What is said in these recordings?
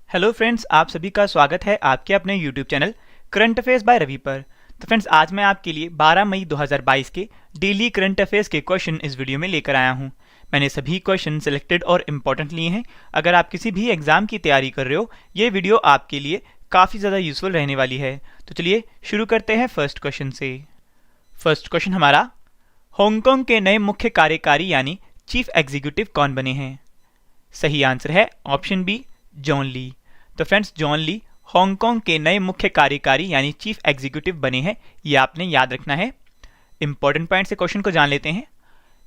Hello friends, आप सभी का स्वागत है आपके अपने YouTube channel current affairs by Ravi पर। तो फ्रेंड्स, आज मैं आपके लिए 12 मई 2022 के डेली करंट अफेयर्स के क्वेश्चन इस वीडियो में लेकर आया हूं। मैंने सभी क्वेश्चन सिलेक्टेड और इम्पोर्टेंट लिए हैं। अगर आप किसी भी एग्जाम की तैयारी कर रहे हो, ये वीडियो आपके लिए काफ़ी ज़्यादा यूजफुल रहने वाली है। तो चलिए शुरू करते हैं फर्स्ट क्वेश्चन से। फर्स्ट क्वेश्चन हमारा, हांगकांग के नए मुख्य कार्यकारी यानी चीफ एग्जीक्यूटिव कौन बने हैं? सही आंसर है ऑप्शन बी, जॉन ली। तो फ्रेंड्स, जॉन ली हांगकांग के नए मुख्य कार्यकारी यानी चीफ एग्जीक्यूटिव बने हैं, ये आपने याद रखना है। इंपॉर्टेंट पॉइंट से क्वेश्चन को जान लेते हैं।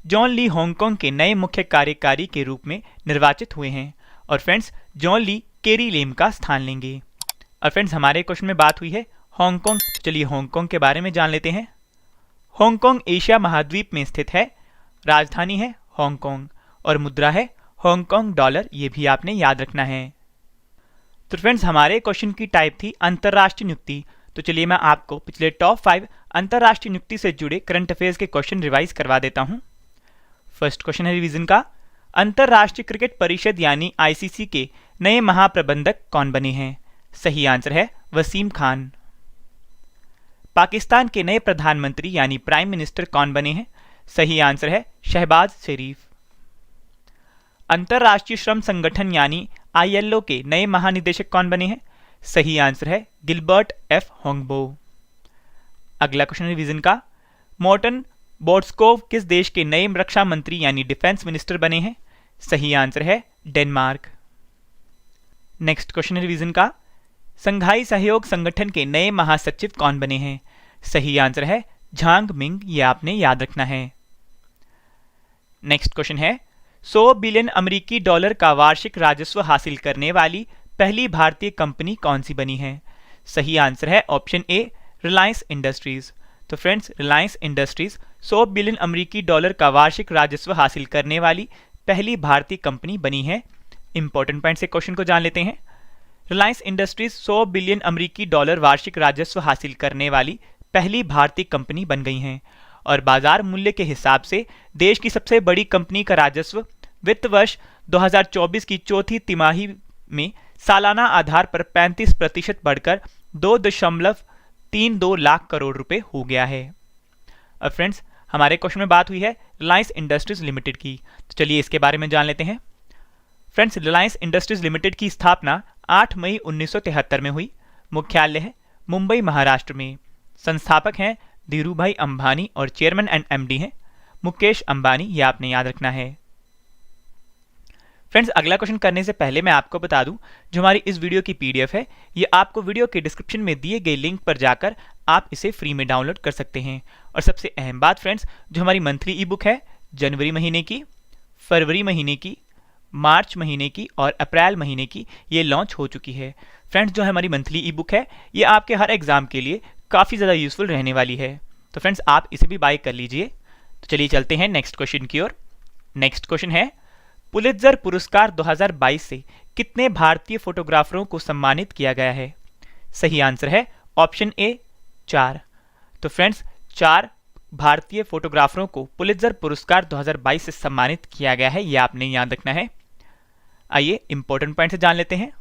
जॉन ली हांगकांग के नए मुख्य कार्यकारी के रूप में निर्वाचित हुए हैं और फ्रेंड्स, जॉन ली केरी लेम का स्थान लेंगे। और फ्रेंड्स, हमारे क्वेश्चन में बात हुई है हांगकांग। चलिए हांगकांग के बारे में जान लेते हैं। हांगकांग एशिया महाद्वीप में स्थित है। राजधानी है हांगकांग और मुद्रा है हांगकांग डॉलर, ये भी आपने याद रखना है। तो फ्रेंड्स, हमारे क्वेश्चन की टाइप थी अंतरराष्ट्रीय नियुक्ति। तो चलिए मैं आपको पिछले टॉप 5 अंतरराष्ट्रीय नियुक्ति से जुड़े करंट अफेयर्स के क्वेश्चन रिवाइज करवा देता हूं। फर्स्ट क्वेश्चन है रिवीजन का, अंतरराष्ट्रीय क्रिकेट परिषद यानी आईसीसी के नए महाप्रबंधक कौन बने हैं? सही आंसर है वसीम खान। पाकिस्तान के नए प्रधानमंत्री यानी प्राइम मिनिस्टर कौन बने हैं? सही आंसर है शहबाज शरीफ। अंतरराष्ट्रीय श्रम संगठन यानी आईएलओ के नए महानिदेशक कौन बने हैं? सही आंसर है गिलबर्ट एफ होंगबो। अगला क्वेश्चन रिवीजन का, मोर्टन बोर्डस्कोव किस देश के नए रक्षा मंत्री यानी डिफेंस मिनिस्टर बने हैं? सही आंसर है डेनमार्क। नेक्स्ट क्वेश्चन रिवीजन का, संघाई सहयोग संगठन के नए महासचिव कौन बने हैं? सही आंसर है झांग मिंग, ये आपने याद रखना है। नेक्स्ट क्वेश्चन है, 100 बिलियन अमेरिकी डॉलर का वार्षिक राजस्व हासिल करने वाली पहली भारतीय कंपनी कौन सी बनी है? सही आंसर है ऑप्शन ए, रिलायंस इंडस्ट्रीज। तो फ्रेंड्स, रिलायंस इंडस्ट्रीज 100 बिलियन अमेरिकी डॉलर का वार्षिक राजस्व हासिल करने वाली पहली भारतीय कंपनी बनी है। इंपॉर्टेंट पॉइंट से क्वेश्चन को जान लेते हैं। रिलायंस इंडस्ट्रीज 100 बिलियन अमेरिकी डॉलर वार्षिक राजस्व हासिल करने वाली पहली भारतीय कंपनी बन गई हैं और बाजार मूल्य के हिसाब से देश की सबसे बड़ी कंपनी का राजस्व वित्त वर्ष 2024 की चौथी तिमाही में सालाना आधार पर 35% बढ़कर 2.32 लाख करोड़ रुपए हो गया है। अब फ्रेंड्स, हमारे क्वेश्चन में बात हुई है रिलायंस इंडस्ट्रीज लिमिटेड की। तो चलिए इसके बारे में जान लेते हैं। फ्रेंड्स, रिलायंस इंडस्ट्रीज लिमिटेड की स्थापना 8 मई 1973 में हुई। मुख्यालय है मुंबई, महाराष्ट्र में। संस्थापक हैं धीरू भाई अंबानी और चेयरमैन एंड एमडी हैं मुकेश अंबानी, ये आपने याद रखना है। फ्रेंड्स, अगला क्वेश्चन करने से पहले मैं आपको बता दूं, जो हमारी इस वीडियो की पीडीएफ है, ये आपको वीडियो के डिस्क्रिप्शन में दिए गए लिंक पर जाकर आप इसे फ्री में डाउनलोड कर सकते हैं। और सबसे अहम बात फ्रेंड्स, जो हमारी मंथली ई बुक है जनवरी महीने की, फरवरी महीने की, मार्च महीने की और अप्रैल महीने की, ये लॉन्च हो चुकी है। फ्रेंड्स, जो हमारी मंथली ई बुक है, ये आपके हर एग्जाम के लिए काफ़ी ज़्यादा यूजफुल रहने वाली है। तो फ्रेंड्स, आप इसे भी बाय कर लीजिए। तो चलिए चलते हैं नेक्स्ट क्वेश्चन की ओर। नेक्स्ट क्वेश्चन है, पुलित्जर पुरस्कार 2022 से कितने भारतीय फोटोग्राफरों को सम्मानित किया गया है? सही आंसर है ऑप्शन ए, 4। तो फ्रेंड्स, 4 भारतीय फोटोग्राफरों को पुलित्जर पुरस्कार 2022 से सम्मानित किया गया है, यह आपने याद रखना है। आइए इंपॉर्टेंट पॉइंट से जान लेते हैं।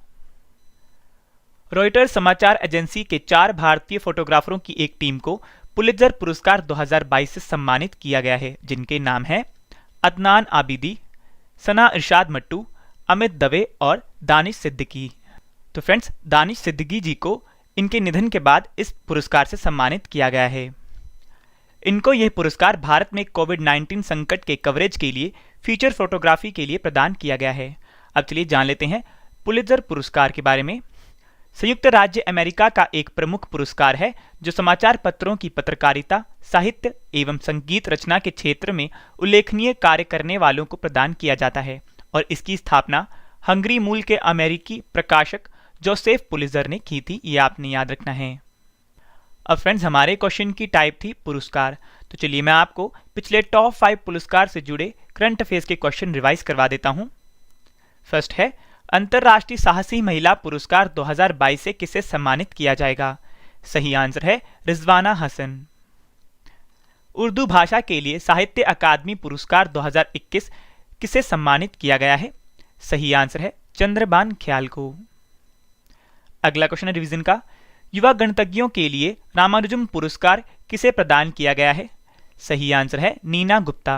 रॉयटर्स समाचार एजेंसी के 4 भारतीय फोटोग्राफरों की एक टीम को पुलित्जर पुरस्कार 2022 से सम्मानित किया गया है, जिनके नाम हैं अदनान आबिदी, सना इरशाद मट्टू, अमित दवे और दानिश सिद्दीकी। तो फ्रेंड्स, दानिश सिद्दीकी जी को इनके निधन के बाद इस पुरस्कार से सम्मानित किया गया है। इनको यह पुरस्कार भारत में कोविड-19 संकट के कवरेज के लिए फीचर फोटोग्राफी के लिए प्रदान किया गया है। अब चलिए जान लेते हैं पुलित्जर पुरस्कार के बारे में। संयुक्त राज्य अमेरिका का एक प्रमुख पुरस्कार है जो समाचार पत्रों की पत्रकारिता, साहित्य एवं संगीत रचना के क्षेत्र में उल्लेखनीय कार्य करने वालों को प्रदान किया जाता है और इसकी स्थापना हंगरी मूल के अमेरिकी प्रकाशक जोसेफ पुलित्जर ने की थी, ये आपने याद रखना है। अब फ्रेंड्स, हमारे क्वेश्चन की टाइप थी पुरस्कार। तो चलिए मैं आपको पिछले टॉप 5 पुरस्कार से जुड़े करंट अफेयर्स के क्वेश्चन रिवाइज करवा देता हूं। फर्स्ट है, अंतरराष्ट्रीय साहसी महिला पुरस्कार 2022 से किसे सम्मानित किया जाएगा? सही आंसर है रिजवाना हसन। उर्दू भाषा के लिए साहित्य अकादमी पुरस्कार 2021 किसे सम्मानित किया गया है? सही आंसर है चंद्रबान ख्याल को। अगला क्वेश्चन है रिवीजन का, युवा गणितज्ञों के लिए रामानुजम पुरस्कार किसे प्रदान किया गया है? सही आंसर है नीना गुप्ता।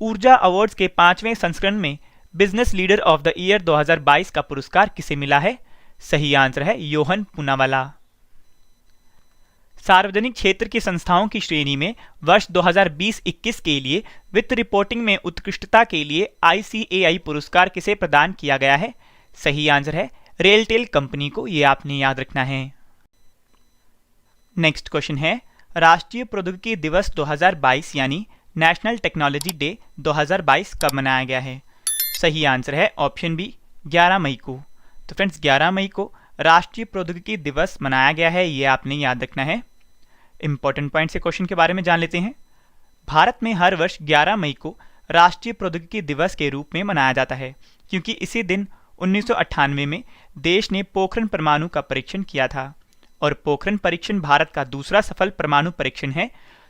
ऊर्जा अवार्ड्स के 5वें संस्करण में business leader of the year 2022 का पुरस्कार किसे मिला है? सही आंसर है योहन पूनावाला। सार्वजनिक क्षेत्र की संस्थाओं की श्रेणी में वर्ष 2020-21 के लिए वित्त रिपोर्टिंग में उत्कृष्टता के लिए ICAI पुरस्कार किसे प्रदान किया गया है? सही आंसर है रेलटेल कंपनी को, ये आपने याद रखना है। नेक्स्ट क्वेश्चन है, राष्ट्रीय प्रौद्योगिकी दिवस 2022 यानी नेशनल टेक्नोलॉजी डे 2022 कब मनाया गया है? सही आंसर है ऑप्शन बी 11 मई को। तो फ्रेंड्स 11 मई को राष्ट्रीय प्रौद्योगिकी दिवस मनाया गया है, ये आपने याद रखना है। इंपॉर्टेंट पॉइंट से क्वेश्चन के बारे में जान लेते हैं। भारत में हर वर्ष 11 मई को राष्ट्रीय प्रौद्योगिकी दिवस के रूप में मनाया जाता है क्योंकि इसी दिन 1998 में देश ने पोखरण परमाणु का परीक्षण किया था और पोखरण परीक्षण भारत का दूसरा सफल परमाणु परीक्षण है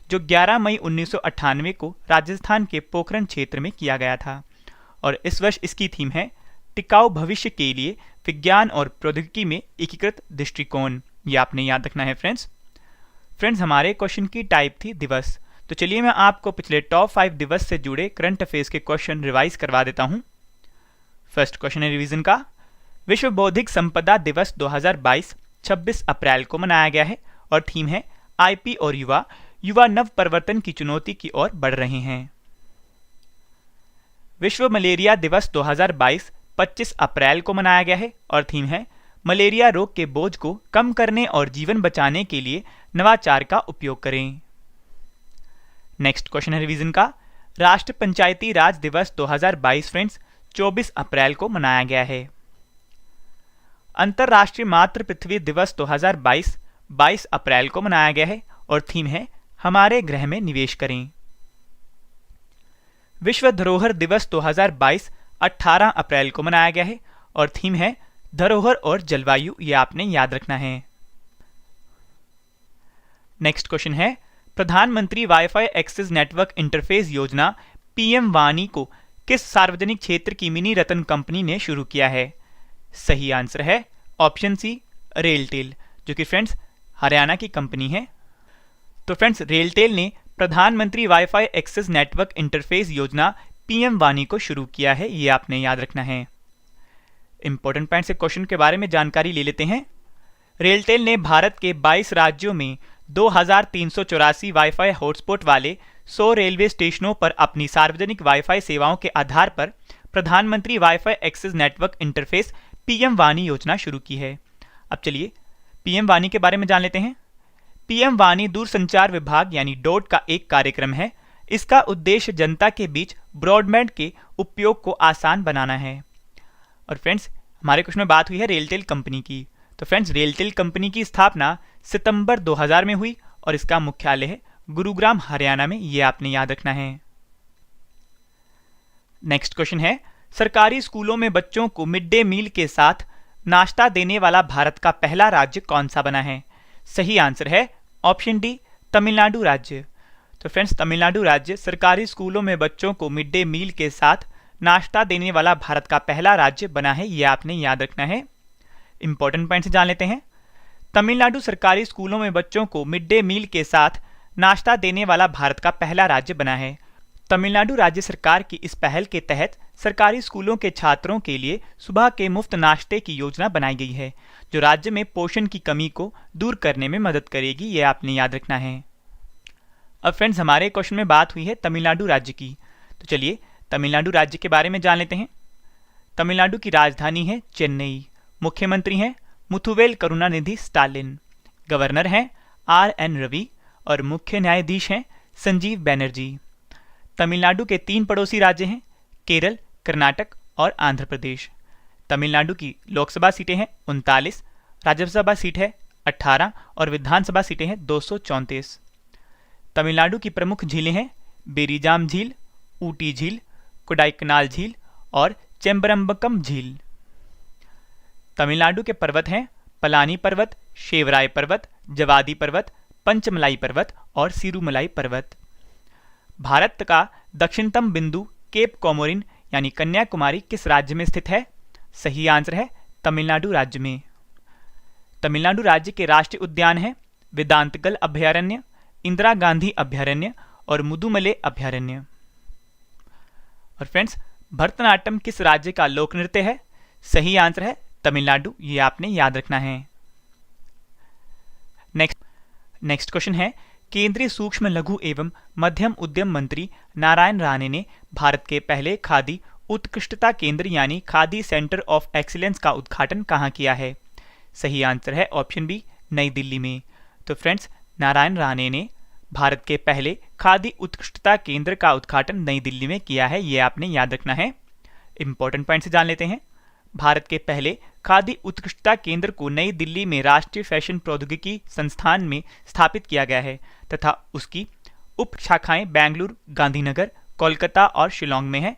जो 11 मई 1998 को राजस्थान के पोखरण क्षेत्र में किया गया था। और इस वर्ष इसकी थीम है टिकाऊ भविष्य के लिए विज्ञान और प्रौद्योगिकी में एकीकृत दृष्टिकोण, ये आपने याद रखना है फ्रेंड्स। हमारे क्वेश्चन की टाइप थी दिवस। तो चलिए मैं आपको पिछले टॉप 5 दिवस से जुड़े करंट अफेयर्स के क्वेश्चन रिवाइज करवा देता हूं। फर्स्ट क्वेश्चन है रिवीजन का, विश्व बौद्धिक संपदा दिवस 2022 26 अप्रैल को मनाया गया है और थीम है IP और युवा नव परिवर्तन की चुनौती की ओर बढ़ रहे हैं। विश्व मलेरिया दिवस 2022 25 अप्रैल को मनाया गया है और थीम है मलेरिया रोग के बोझ को कम करने और जीवन बचाने के लिए नवाचार का उपयोग करें। नेक्स्ट क्वेश्चन है रिवीजन का, राष्ट्रीय पंचायती राज दिवस 2022 फ्रेंड्स 24 अप्रैल को मनाया गया है। अंतर्राष्ट्रीय मातृ पृथ्वी दिवस 2022 22 अप्रैल को मनाया गया है और थीम है हमारे ग्रह में निवेश करें। विश्व धरोहर दिवस 2022 18 अप्रैल को मनाया गया है और थीम है धरोहर और जलवायु, ये आपने याद रखना है। नेक्स्ट क्वेश्चन है, प्रधानमंत्री वाईफाई एक्सेस नेटवर्क इंटरफेस योजना PM वानी को किस सार्वजनिक क्षेत्र की मिनी रतन कंपनी ने शुरू किया है? सही आंसर है ऑप्शन सी रेलटेल, जो कि फ्रेंड्स हरियाणा की कंपनी है। तो फ्रेंड्स रेलटेल ने प्रधानमंत्री वाईफाई एक्सेस नेटवर्क इंटरफेस योजना PM वानी को शुरू किया है, ये आपने याद रखना है। इंपॉर्टेंट पॉइंट से क्वेश्चन के बारे में जानकारी ले लेते हैं। रेलटेल ने भारत के 22 राज्यों में 2384 वाईफाई हॉटस्पॉट वाले 100 रेलवे स्टेशनों पर अपनी सार्वजनिक वाईफाई सेवाओं के आधार पर प्रधानमंत्री wifi access network interface PM वानी योजना शुरू की है। अब चलिए PM वानी के बारे में जान लेते हैं। PM वानी दूरसंचार विभाग यानी डॉट का एक कार्यक्रम है। इसका उद्देश्य जनता के बीच ब्रॉडबैंड के उपयोग को आसान बनाना है। और फ्रेंड्स हमारे क्वेश्चन में बात हुई है रेलटेल कंपनी की। तो फ्रेंड्स रेलटेल कंपनी की स्थापना सितंबर 2000 में हुई और इसका मुख्यालय है गुरुग्राम हरियाणा में, ये आपने याद रखना है। नेक्स्ट क्वेश्चन है, सरकारी स्कूलों में बच्चों को मिड डे मील के साथ नाश्ता देने वाला भारत का पहला राज्य कौन सा बना है? सही आंसर है ऑप्शन डी तमिलनाडु राज्य। तो फ्रेंड्स तमिलनाडु राज्य सरकारी स्कूलों में बच्चों को मिड डे मील के साथ नाश्ता देने वाला भारत का पहला राज्य बना है, यह आपने याद रखना है। इंपॉर्टेंट पॉइंट से जान लेते हैं। तमिलनाडु सरकारी स्कूलों में बच्चों को मिड डे मील के साथ नाश्ता देने वाला भारत का पहला राज्य बना है। तमिलनाडु राज्य सरकार की इस पहल के तहत सरकारी स्कूलों के छात्रों के लिए सुबह के मुफ्त नाश्ते की योजना बनाई गई है, जो राज्य में पोषण की कमी को दूर करने में मदद करेगी, यह आपने याद रखना है। अब फ्रेंड्स हमारे क्वेश्चन में बात हुई है तमिलनाडु राज्य की। तो चलिए तमिलनाडु राज्य के बारे में जान लेते हैं। तमिलनाडु की राजधानी है चेन्नई। मुख्यमंत्री हैं मुथुवेल करुणानिधि स्टालिन। गवर्नर हैं RN रवि और मुख्य न्यायाधीश हैं संजीव बैनर्जी। तमिलनाडु के 3 पड़ोसी राज्य हैं केरल, कर्नाटक और आंध्र प्रदेश। तमिलनाडु की लोकसभा सीटें हैं 39, राज्यसभा सीट है 18 और विधानसभा सीटें हैं 234। तमिलनाडु की प्रमुख झीलें हैं बेरीजाम झील, ऊटी झील, कोडाईकनाल झील और चेम्बरम्बकम झील। तमिलनाडु के पर्वत हैं पलानी पर्वत, शेवराय पर्वत, जवादी पर्वत, पंचमलाई पर्वत और सिरुमलाई पर्वत। भारत का दक्षिणतम बिंदु केप कोमोरिन यानी कन्याकुमारी किस राज्य में स्थित है? सही आंसर है तमिलनाडु राज्य में। तमिलनाडु राज्य के राष्ट्रीय उद्यान हैं वेदांतगल अभयारण्य, इंदिरा गांधी अभयारण्य और मुदुमले अभयारण्य। और फ्रेंड्स, भरतनाट्यम किस राज्य का लोक नृत्य है? सही आंसर है तमिलनाडु, ये आपने याद रखना है। नेक्स्ट क्वेश्चन है, केंद्रीय सूक्ष्म लघु एवं मध्यम उद्यम मंत्री नारायण राणे ने भारत के पहले खादी उत्कृष्टता केंद्र यानी खादी सेंटर ऑफ एक्सीलेंस का उद्घाटन कहाँ किया है? सही आंसर है ऑप्शन बी, नई दिल्ली में। तो फ्रेंड्स, नारायण राणे ने भारत के पहले खादी उत्कृष्टता केंद्र का उद्घाटन नई दिल्ली में किया है, ये आपने याद रखना है। इंपॉर्टेंट पॉइंट से जान लेते हैं। भारत के पहले खादी उत्कृष्टता केंद्र को नई दिल्ली में राष्ट्रीय फैशन प्रौद्योगिकी संस्थान में स्थापित किया गया है तथा उसकी उप शाखाएं बेंगलुरु, गांधीनगर, कोलकाता और शिलोंग में है।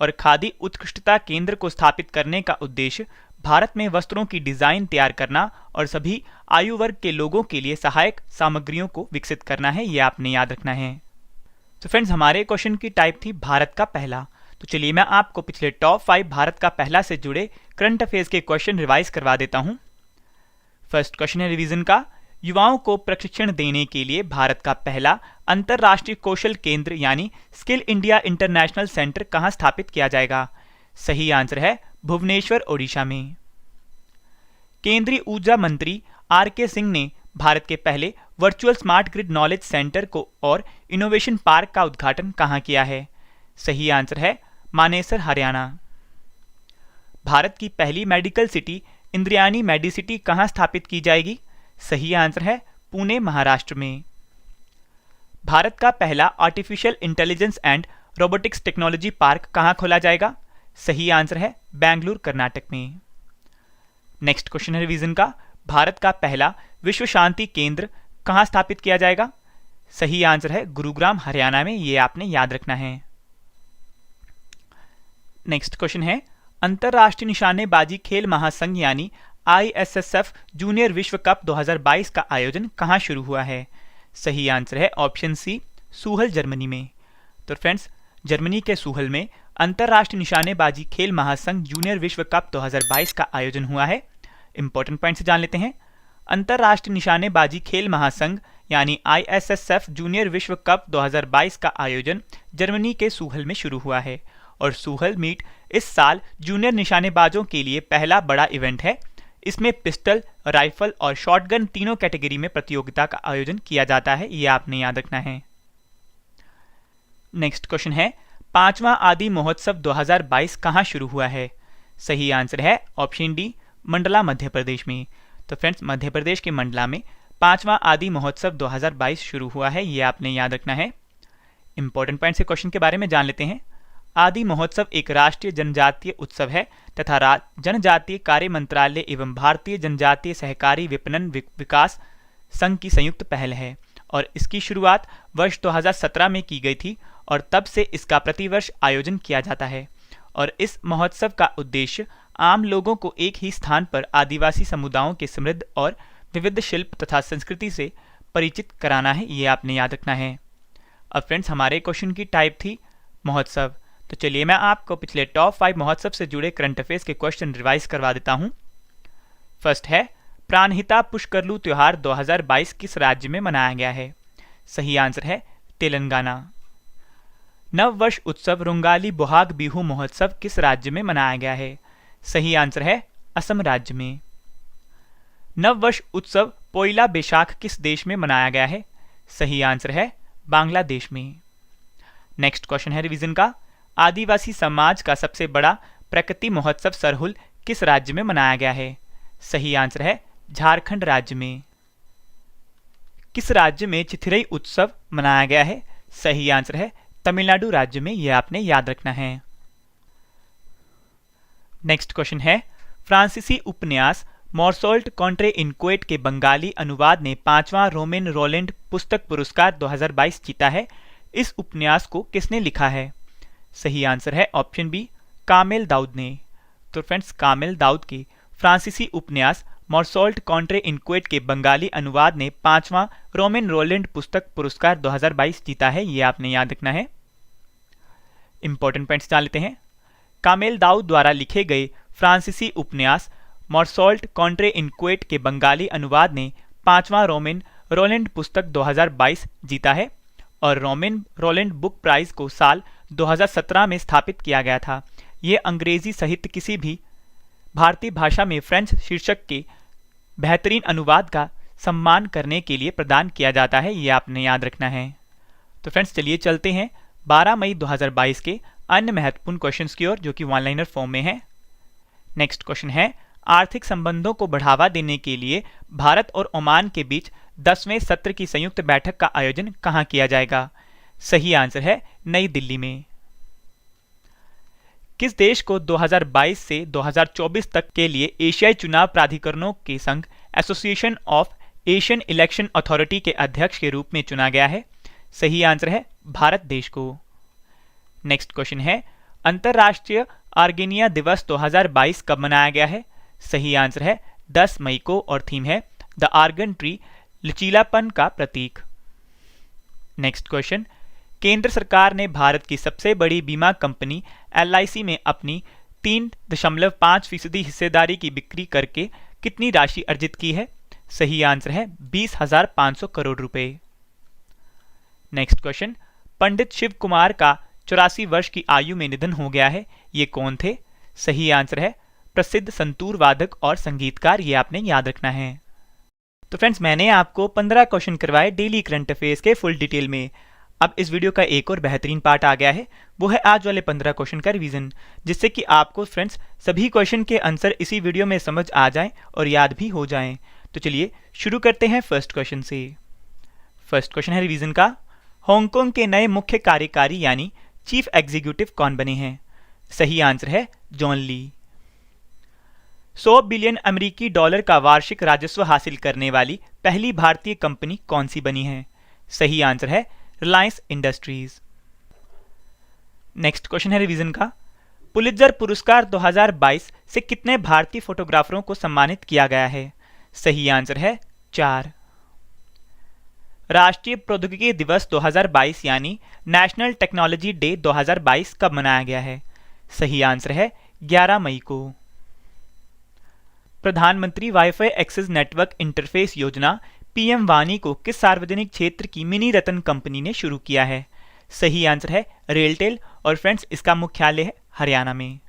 और खादी उत्कृष्टता केंद्र को स्थापित करने का उद्देश्य भारत में वस्त्रों की डिजाइन तैयार करना और सभी आयु वर्ग के लोगों के लिए सहायक सामग्रियों को विकसित करना है, ये आपने याद रखना है। तो फ्रेंड्स, हमारे क्वेश्चन की टाइप थी भारत का पहला। तो चलिए मैं आपको पिछले टॉप 5 भारत का पहला से जुड़े करंट अफेयर्स के क्वेश्चन रिवाइज करवा देता हूं। फर्स्ट क्वेश्चन है रिवीजन का, युवाओं को प्रशिक्षण देने के लिए भारत का पहला अंतरराष्ट्रीय कौशल केंद्र यानी स्किल इंडिया इंटरनेशनल सेंटर कहां स्थापित किया जाएगा? सही आंसर है भुवनेश्वर, ओडिशा में। केंद्रीय ऊर्जा मंत्री आर.के. सिंह ने भारत के पहले virtual smart grid knowledge centre को और इनोवेशन पार्क का उद्घाटन कहां किया है? सही आंसर है मानेसर, हरियाणा। भारत की पहली मेडिकल सिटी इंद्रायणी मेडिसिटी कहां स्थापित की जाएगी? सही आंसर है पुणे, महाराष्ट्र में। भारत का पहला artificial intelligence and robotics technology park कहां खोला जाएगा? सही आंसर है बेंगलुरु, कर्नाटक में। नेक्स्ट क्वेश्चन है रिवीजन का, भारत का पहला विश्व शांति केंद्र कहां स्थापित किया जाएगा? सही आंसर है गुरुग्राम, हरियाणा में, ये आपने याद रखना है। नेक्स्ट क्वेश्चन है, अंतरराष्ट्रीय निशानेबाजी खेल महासंघ यानी ISSF जूनियर विश्व कप 2022 का आयोजन कहां शुरू हुआ है? सही आंसर है ऑप्शन सी, सूहल, जर्मनी में। तो फ्रेंड्स, जर्मनी के सूहल में अंतरराष्ट्रीय निशानेबाजी खेल महासंघ जूनियर विश्व कप 2022 का आयोजन हुआ है। इंपॉर्टेंट पॉइंट से जान लेते हैं। अंतरराष्ट्रीय निशानेबाजी खेल महासंघ यानी ISSF जूनियर विश्व कप 2022 का आयोजन जर्मनी के सूहल में शुरू हुआ है और सूहल मीट इस साल जूनियर निशानेबाजों के लिए पहला बड़ा इवेंट है। इसमें पिस्टल, राइफल और शॉटगन तीनों कैटेगरी में प्रतियोगिता का आयोजन किया जाता है, ये आपने याद रखना है। नेक्स्ट क्वेश्चन है, 5वां आदि महोत्सव 2022 कहां शुरू हुआ है? सही आंसर है ऑप्शन डी, मंडला, मध्य प्रदेश में। तो फ्रेंड्स, मध्य प्रदेश के मंडला में 5वां आदि महोत्सव 2022 शुरू हुआ है, ये आपने याद रखना है। इंपॉर्टेंट पॉइंट से क्वेश्चन के बारे में जान लेते हैं। आदि महोत्सव एक राष्ट्रीय जनजातीय उत्सव है तथा जनजातीय कार्य मंत्रालय एवं भारतीय जनजातीय सहकारी विपणन विकास संघ की संयुक्त पहल है और इसकी शुरुआत वर्ष 2017 में की गई थी और तब से इसका प्रतिवर्ष आयोजन किया जाता है। और इस महोत्सव का उद्देश्य आम लोगों को एक ही स्थान पर आदिवासी समुदायों के समृद्ध और विविध शिल्प तथा संस्कृति से परिचित कराना है, ये आपने याद रखना है। अब फ्रेंड्स, हमारे क्वेश्चन की टाइप थी महोत्सव। तो चलिए मैं आपको पिछले टॉप 5 महोत्सव से जुड़े करंट अफेयर्स के क्वेश्चन रिवाइज करवा देता हूं। फर्स्ट है, प्राणहिता पुष्करलू त्योहार 2022 किस राज्य में मनाया गया है? सही आंसर है तेलंगाना। नव वर्ष उत्सव रुंगाली बोहाग बिहू महोत्सव किस राज्य में मनाया गया है? सही आंसर है असम राज्य में। नव वर्ष उत्सव पोइला बैसाख किस देश में मनाया गया है? सही आंसर है बांग्लादेश में। नेक्स्ट क्वेश्चन है रिवीजन का, आदिवासी समाज का सबसे बड़ा प्रकृति महोत्सव सरहुल किस राज्य में मनाया गया है? सही आंसर है झारखंड राज्य में। किस राज्य में चिथिरई उत्सव मनाया गया है? सही आंसर है तमिलनाडु राज्य में, यह आपने याद रखना है। नेक्स्ट क्वेश्चन है, फ्रांसीसी उपन्यास मॉर्सोल्ट कॉन्ट्रे इनक्वेट के बंगाली अनुवाद ने 5वां रोमेन रोलैंड पुस्तक पुरस्कार 2022 जीता है। इस उपन्यास को किसने लिखा है? सही आंसर है ऑप्शन बी, कामिल दाऊद ने। तो फ्रेंड्स, कामिल दाऊद के फ्रांसीसी उपन्यास मॉर्सोल्ट कॉन्ट्रे इनक्वेट के बंगाली अनुवाद ने 5वां रोमेन रोलैंड पुस्तक पुरस्कार 2022 जीता है, ये आपने याद रखना है। इंपॉर्टेंट पॉइंट्स जान लेते हैं। कामेल दाऊद द्वारा लिखे गए फ्रांसीसी उपन्यास मॉर्सॉल्ट कॉन्ट्रे इनक्वेट के बंगाली अनुवाद ने 5वां रोमेन रोलैंड पुस्तक 2022 जीता है और रोमेन रोलैंड बुक प्राइज को साल 2017 में स्थापित किया गया था। ये अंग्रेजी सहित किसी भी भारतीय भाषा में फ्रेंच शीर्षक के बेहतरीन अनुवाद का सम्मान करने के लिए प्रदान किया जाता है, ये आपने याद रखना है। तो फ्रेंड्स चलिए चलते हैं 12 मई 2022 के अन्य महत्वपूर्ण क्वेश्चंस की ओर, जो कि वन लाइनर फॉर्म में है। नेक्स्ट क्वेश्चन है, आर्थिक संबंधों को बढ़ावा देने के लिए भारत और ओमान के बीच 10वें सत्र की संयुक्त बैठक का आयोजन कहां किया जाएगा? सही आंसर है नई दिल्ली में। किस देश को 2022 से 2024 तक के लिए एशियाई चुनाव प्राधिकरणों के संघ association of Asian election authority के अध्यक्ष के रूप में चुना गया है? सही आंसर है भारत देश को। नेक्स्ट क्वेश्चन है, अंतर्राष्ट्रीय आर्गेनिया दिवस 2022 कब मनाया गया है? सही आंसर है 10 मई को और थीम है द आर्गन ट्री, लचीलापन का प्रतीक। नेक्स्ट क्वेश्चन, केंद्र सरकार ने भारत की सबसे बड़ी बीमा कंपनी LIC में अपनी 3.5% हिस्सेदारी की बिक्री करके कितनी राशि अर्जित की है? सही आंसर है 20,500 करोड़ रुपए। नेक्स्ट क्वेश्चन, पंडित शिव कुमार का 84 वर्ष की आयु में निधन हो गया है, ये कौन थे? सही आंसर है प्रसिद्ध संतूर वादक और संगीतकार, ये आपने याद रखना है। तो फ्रेंड्स मैंने आपको 15 क्वेश्चन करवाए डेली करंट अफेयर्स के फुल डिटेल में। अब इस वीडियो का एक और बेहतरीन पार्ट आ गया है, वो है आज वाले 15 क्वेश्चन का रिवीजन, जिससे कि आपको फ्रेंड्स सभी क्वेश्चन के आंसर इसी वीडियो में समझ आ जाएं और याद भी हो जाएं। तो चलिए शुरू करते हैं फर्स्ट क्वेश्चन से। फर्स्ट क्वेश्चन है रिवीजन का, हांगकांग के नए मुख्य कार्यकारी यानी चीफ एग्जीक्यूटिव कौन बने हैं? सही आंसर है जॉन ली। 100 बिलियन अमेरिकी डॉलर का वार्षिक राजस्व हासिल करने वाली पहली भारतीय कंपनी कौन सी बनी है? सही आंसर है रिलायंस इंडस्ट्रीज। नेक्स्ट क्वेश्चन है रिवीजन का, पुलित्जर पुरस्कार 2022 से कितने भारतीय फोटोग्राफरों को सम्मानित किया गया है? सही आंसर है 4। राष्ट्रीय प्रौद्योगिकी दिवस 2022 यानी नेशनल टेक्नोलॉजी डे 2022 कब मनाया गया है? सही आंसर है 11 मई को। प्रधानमंत्री वाईफाई एक्सेस नेटवर्क इंटरफेस योजना PM वानी को किस सार्वजनिक क्षेत्र की मिनी रतन कंपनी ने शुरू किया है? सही आंसर है रेलटेल और फ्रेंड्स इसका मुख्यालय है हरियाणा में।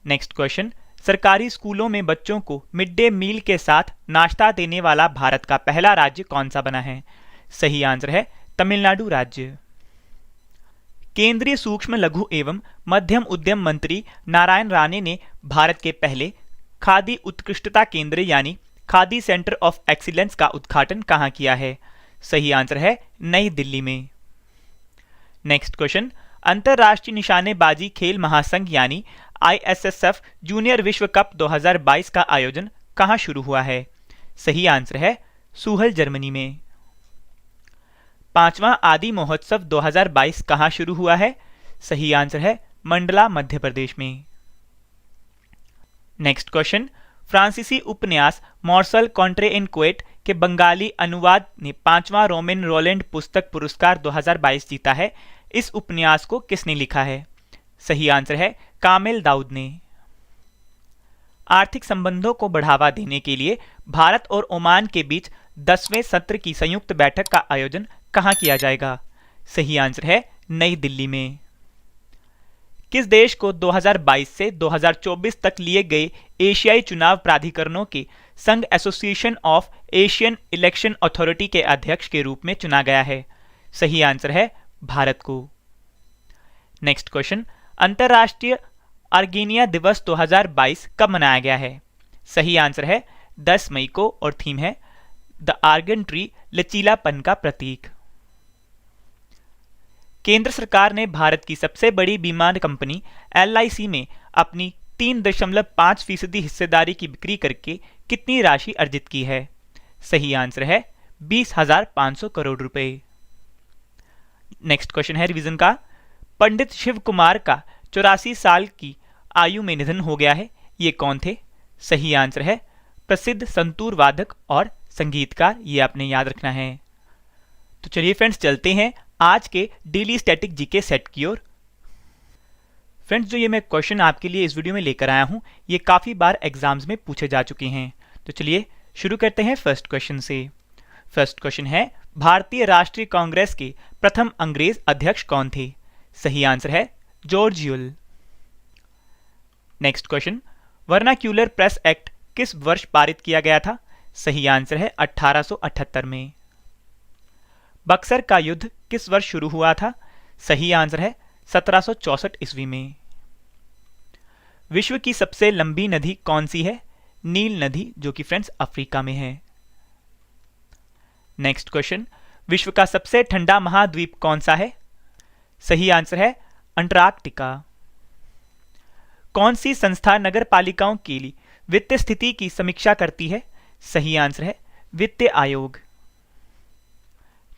नेक्स्ट क्वेश्चन, सरकारी स्कूलों में बच्चों को मिड डे मील के साथ नाश्ता देने वाला भारत का पहला राज्य कौन सा बना है? सही आंसर है तमिलनाडु राज्य। केंद्रीय सूक्ष्म लघु एवं मध्यम उद्यम मंत्री नारायण राणे ने भारत के पहले खादी उत्कृष्टता केंद्र यानी खादी सेंटर ऑफ एक्सीलेंस का उद्घाटन कहां किया है? सही आंसर है नई दिल्ली में। नेक्स्ट क्वेश्चन, अंतर्राष्ट्रीय निशानेबाजी खेल महासंघ यानी ISSF जूनियर विश्व कप 2022 का आयोजन कहां शुरू हुआ है? सही आंसर है सूहल जर्मनी में। 5वां आदि महोत्सव 2022 कहां शुरू हुआ है? सही आंसर है मंडला मध्य प्रदेश में। नेक्स्ट क्वेश्चन, फ्रांसीसी उपन्यास मॉर्सल कॉन्ट्रे इनक्वेट के बंगाली अनुवाद ने 5वां रोमेन रोलैंड पुस्तक पुरस्कार 2022 जीता है। इस उपन्यास को किसने लिखा है? सही आंसर है कामेल दाऊद ने। आर्थिक संबंधों को बढ़ावा देने के लिए भारत और ओमान के बीच 10वें सत्र की संयुक्त बैठक का आयोजन कहां किया जाएगा? सही आंसर है नई दिल्ली में। किस देश को 2022 से 2024 तक लिए गए एशियाई चुनाव प्राधिकरणों के संघ association of Asian election authority के अध्यक्ष के रूप में चुना गया है? सही आंसर है भारत को। नेक्स्ट क्वेश्चन, अंतर्राष्ट्रीय आर्गेनिया दिवस 2022 कब मनाया गया है? सही आंसर है 10 मई को और थीम है द आर्गन ट्री, लचीलापन का प्रतीक। केंद्र सरकार ने भारत की सबसे बड़ी बीमा कंपनी LIC में अपनी 3.5% हिस्सेदारी की बिक्री करके कितनी राशि अर्जित की है? सही आंसर है 20,500 करोड़ रुपए। नेक्स्ट क्वेश्चन है रिवीजन का, पंडित शिव कुमार का 84 साल की आयु में निधन हो गया है, ये कौन थे? सही आंसर है प्रसिद्ध संतूर वादक और संगीतकार, ये आपने याद रखना है। तो चलिए फ्रेंड्स चलते हैं आज के डेली स्टैटिक जीके सेट की ओर। फ्रेंड्स, जो ये मैं क्वेश्चन आपके लिए इस वीडियो में लेकर आया हूँ, ये काफ़ी बार एग्जाम्स में पूछे जा चुके हैं। तो चलिए शुरू करते हैं फर्स्ट क्वेश्चन से। फर्स्ट क्वेश्चन है, भारतीय राष्ट्रीय कांग्रेस के प्रथम अंग्रेज अध्यक्ष कौन थे? सही आंसर है George Yule. Next question, vernacular press act किस वर्ष पारित किया गया था? सही आंसर है 1878 में। बक्सर का युद्ध किस वर्ष शुरू हुआ था? सही आंसर है 1764 ईस्वी में। विश्व की सबसे लंबी नदी कौन सी है? नील नदी, जो कि फ्रेंड्स अफ्रीका में है। नेक्स्ट क्वेश्चन, विश्व का सबसे ठंडा महाद्वीप कौन सा है? सही आंसर है अंटार्कटिका। कौन सी संस्था नगर पालिकाओं के लिए वित्तीय स्थिति की समीक्षा करती है? सही आंसर है वित्तीय आयोग।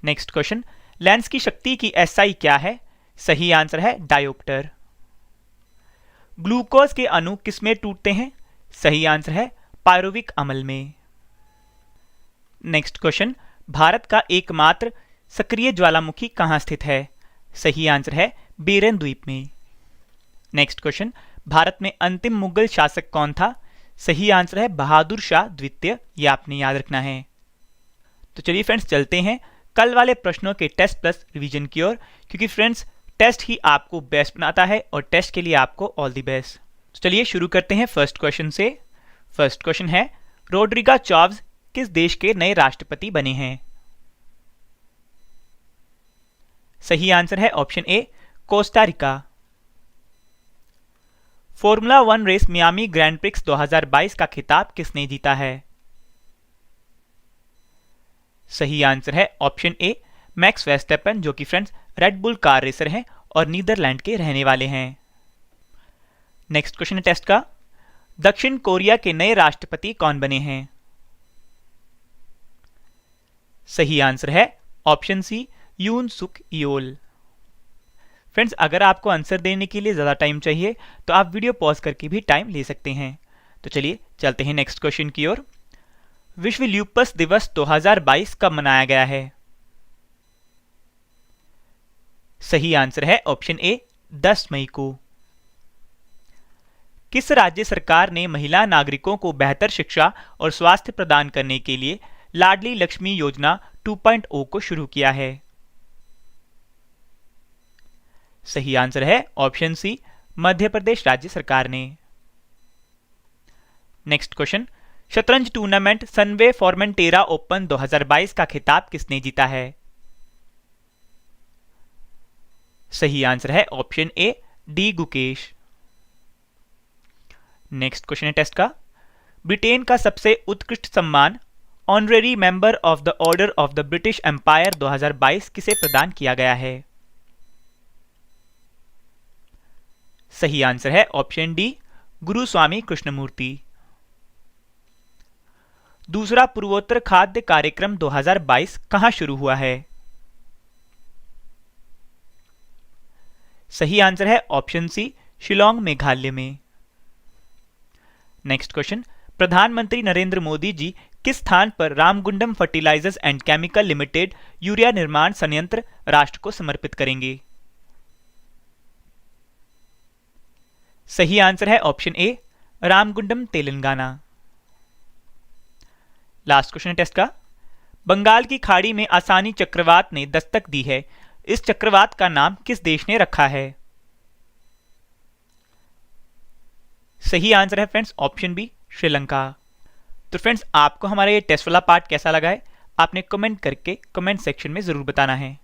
नेक्स्ट क्वेश्चन, लेंस की शक्ति की एसआई क्या है? सही आंसर है डायोप्टर। ग्लूकोज के अणु किसमें टूटते हैं? सही आंसर है पायरुविक अम्ल में। नेक्स्ट क्वेश्चन, भारत का एकमात्र सक्रिय ज्वालामुखी कहां स्थित है? सही आंसर है बेरन द्वीप में। नेक्स्ट क्वेश्चन, भारत में अंतिम मुगल शासक कौन था? सही आंसर है बहादुर शाह द्वितीय, ये आपने याद रखना है। तो चलिए फ्रेंड्स चलते हैं कल वाले प्रश्नों के टेस्ट प्लस रिवीजन की ओर, क्योंकि फ्रेंड्स टेस्ट ही आपको बेस्ट बनाता है और टेस्ट के लिए आपको ऑल द बेस्ट। तो चलिए शुरू करते हैं फर्स्ट क्वेश्चन से। फर्स्ट क्वेश्चन है, रोड्रिगा चाव्स किस देश के नए राष्ट्रपति बने हैं? सही आंसर है option A Costa Rica. Formula 1 race Miami Grand Prix 2022 का खिताब किसने जीता है? सही आंसर है ऑप्शन ए मैक्स वेस्टैपेन, जो कि friends red bull car racer हैं और नीदरलैंड के रहने वाले हैं। नेक्स्ट क्वेश्चन है टेस्ट का, दक्षिण कोरिया के नए राष्ट्रपति कौन बने हैं? सही आंसर है ऑप्शन सी यून सुक योल। फ्रेंड्स, अगर आपको आंसर देने के लिए ज़्यादा टाइम चाहिए तो आप वीडियो पॉज करके भी टाइम ले सकते हैं। तो चलिए चलते हैं नेक्स्ट क्वेश्चन की ओर। विश्व ल्यूपस दिवस 2022 कब मनाया गया है? सही आंसर है ऑप्शन ए 10 मई को। किस राज्य सरकार ने महिला नागरिकों को बेहतर शिक्षा और स्वास्थ्य प्रदान करने के लिए लाडली लक्ष्मी योजना 2.0 को शुरू किया है? सही आंसर है ऑप्शन सी मध्य प्रदेश राज्य सरकार ने। नेक्स्ट क्वेश्चन, शतरंज टूर्नामेंट सनवे फॉर्मेंटेरा ओपन 2022 का खिताब किसने जीता है? सही आंसर है option A D Gukesh. Next question है टेस्ट का, ब्रिटेन का सबसे उत्कृष्ट सम्मान honorary member of the order of the British Empire 2022 किसे प्रदान किया गया है? सही आंसर है ऑप्शन डी गुरु स्वामी कृष्णमूर्ति। दूसरा पूर्वोत्तर खाद्य कार्यक्रम 2022 कहां शुरू हुआ है? सही आंसर है ऑप्शन सी शिलोंग मेघालय में। नेक्स्ट क्वेश्चन, प्रधानमंत्री नरेंद्र मोदी जी किस स्थान पर Ramagundam fertilizers and chemical limited urea निर्माण संयंत्र राष्ट्र को समर्पित करेंगे? सही आंसर है option A Ramagundam Telangana. Last question test का, बंगाल की खाड़ी में आसानी चक्रवात ने दस्तक दी है, इस चक्रवात का नाम किस देश ने रखा है? सही आंसर है फ्रेंड्स ऑप्शन बी श्रीलंका। तो फ्रेंड्स, आपको हमारा ये टेस्ट वाला पार्ट कैसा लगा है आपने कमेंट करके कमेंट सेक्शन में जरूर बताना है।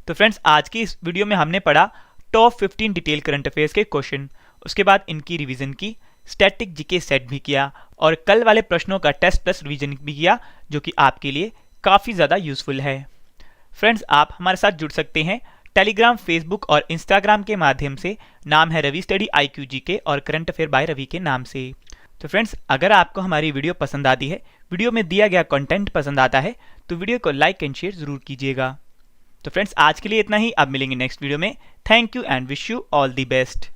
तो फ्रेंड्स, आज की इस वीडियो में हमने पढ़ा टॉप 15 डिटेल करंट अफेयर्स के क्वेश्चन, उसके बाद इनकी रिवीजन की, स्टैटिक जीके सेट भी किया और कल वाले प्रश्नों का टेस्ट प्लस रिवीजन भी किया, जो कि आपके लिए काफ़ी ज़्यादा यूजफुल है। फ्रेंड्स, आप हमारे साथ जुड़ सकते हैं टेलीग्राम, फेसबुक और इंस्टाग्राम के माध्यम से। नाम है रवि स्टडी IQ GK और करंट अफेयर बाय रवि के नाम से। तो फ्रेंड्स, अगर आपको हमारी वीडियो पसंद आती है, वीडियो में दिया गया कंटेंट पसंद आता है, तो वीडियो को लाइक एंड शेयर जरूर कीजिएगा। तो फ्रेंड्स, आज के लिए इतना ही। अब मिलेंगे नेक्स्ट वीडियो में। Thank you and wish you all the best.